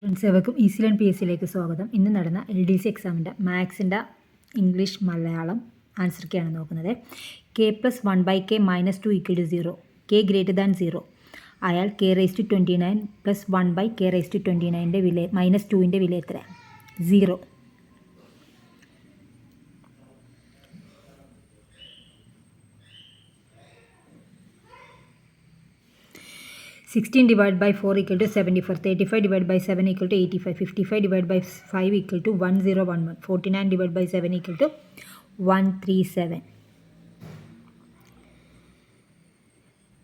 Friends easy learn PSCയിലേക്ക് സ്വാഗതം. ഇന്ന് നടന്ന LDC എക്സാമിൻ്റെ മാത്സിൻ്റെ ഇംഗ്ലീഷ് മലയാളം ആൻസർക്കാണ് നോക്കുന്നത്. k+1/k -2 = 0. k > 0 ആയാൽ k⁻29 + 1/k⁻29 വില -2ൻ്റെ വില എത്ര? 0. 16 divided by 4 = 74, 35 divided by 7 = 85, 55 divided by 5 = 1011, 49 divided by 7 = 137.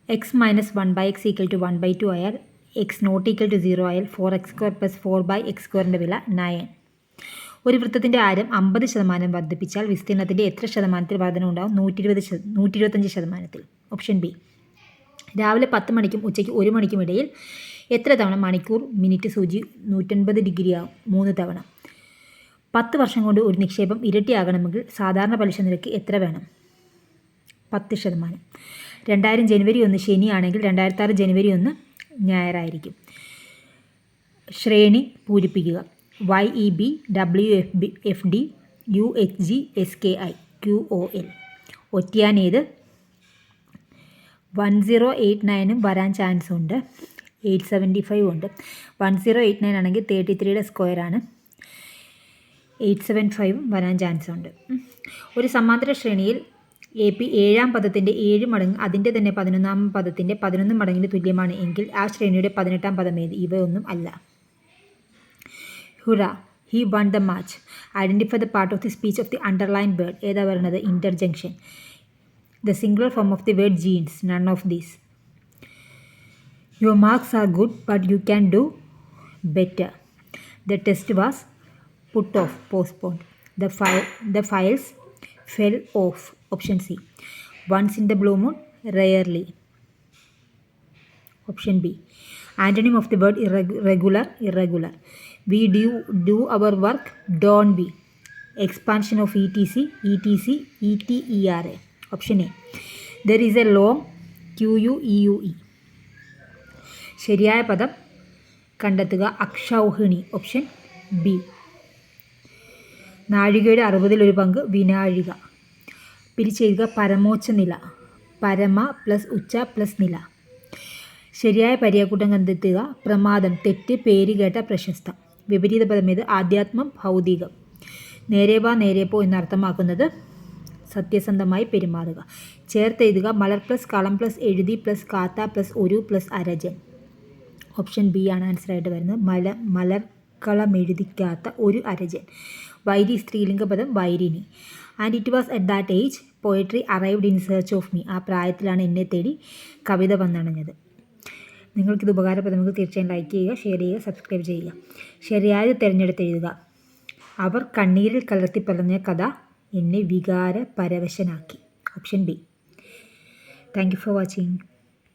x minus 1/x = 1/2 ആയാൽ x not equal to 0 ആയാൽ 4x² plus 4/x² വില 9. ഒരു വൃത്തത്തിൻ്റെ ആരം 50% വർദ്ധിപ്പിച്ചാൽ വിസ്തീർണത്തിൻ്റെ എത്ര ശതമാനത്തിൽ വർധന ഉണ്ടാവും? 125%. Option B. രാവിലെ 10 മണിക്കും ഉച്ചയ്ക്ക് 1 മണിക്കും ഇടയിൽ എത്ര തവണ മണിക്കൂർ മിനിറ്റ് സൂചി 180 ഡിഗ്രി ആവും? 3 തവണ. 10 വർഷം കൊണ്ട് ഒരു നിക്ഷേപം ഇരട്ടിയാകണമെങ്കിൽ സാധാരണ പലിശ നിരക്ക് എത്ര വേണം? 10%. 2000 ജനുവരി 1 ശനിയാണെങ്കിൽ 2006 ജനുവരി 1 ഞായറായിരിക്കും. ശ്രേണി പൂരിപ്പിക്കുക. YEB WFD UHG SKI QOL. ഒറ്റയാനേത്? 1089 വരാൻ ചാൻസ് ഉണ്ട്, 875 ഉണ്ട്. 1089 ആണെങ്കിൽ 33യുടെ സ്ക്വയറാണ്, 875 വരാൻ ചാൻസ് ഉണ്ട്. ഒരു സമാന്തര ശ്രേണിയിൽ AP 7ാം പദത്തിൻ്റെ 7 മടങ്ങ് അതിൻ്റെ തന്നെ 11ാം പദത്തിൻ്റെ 11 മടങ്ങിന് തുല്യമാണ് എങ്കിൽ ആ ശ്രേണിയുടെ 18ാം പദം ഏത്? ഇവയൊന്നും അല്ല. ഹുറ, he won the match. Identify the part of the speech of the underlined word. ഏതാ പറയുന്നത്? interjunction. The singular form of the word jeans. None of these. Your marks are good, but you can do better. The test was put off, postponed. The files fell off. Option C. Once in the blue moon, rarely. Option B. Antonym of the word irregular, irregular. We do our work, don't we? Expansion of ETC, ETERA. Option A. There is a long QUEUE. ശരിയായ പദം കണ്ടെത്തുക. അക്ഷൗഹിണി. Option B. നാഴികയുടെ 60 പങ്ക് വിനാഴിക. പിരിച്ചെഴുതുക. പരമോച്ച നില. പരമ plus ഉച്ച plus നില. ശരിയായ പര്യായക്കൂട്ടം കണ്ടെത്തുക. പ്രമാദം, തെറ്റ്, പേര് കേട്ട, പ്രശസ്തം. വിപരീത പദം ഏത്? ആധ്യാത്മം, ഭൗതികം. നേരെ വാ നേരെ പോ എന്നർത്ഥമാക്കുന്നത് സത്യസന്ധമായി പെരുമാറുക. ചേർത്തെഴുതുക. മലർ പ്ലസ് കളം പ്ലസ് എഴുതി പ്ലസ് കാത്ത പ്ലസ് ഒരു പ്ലസ് അരജൻ. ഓപ്ഷൻ ബി ആണ് ആൻസറായിട്ട് വരുന്നത്. മലർക്കളമെഴുതിക്കാത്ത ഒരു അരജൻ. വൈരി സ്ത്രീലിംഗ പദം വൈരിണി. And it was at that age poetry arrived in search of me. ആ പ്രായത്തിലാണ് എന്നെ തേടി കവിത വന്നണഞ്ഞത്. നിങ്ങൾക്കിത് ഉപകാരപ്രദമെങ്കിൽ തീർച്ചയായും ലൈക്ക് ചെയ്യുക, ഷെയർ ചെയ്യുക, സബ്സ്ക്രൈബ് ചെയ്യുക. ശരിയായത് തിരഞ്ഞെടുത്തെഴുതുക. അവർ കണ്ണീരിൽ കലർത്തി പറഞ്ഞ കഥ എന്നെ വികാര പരവശനാക്കി. Option B. Thank you for watching.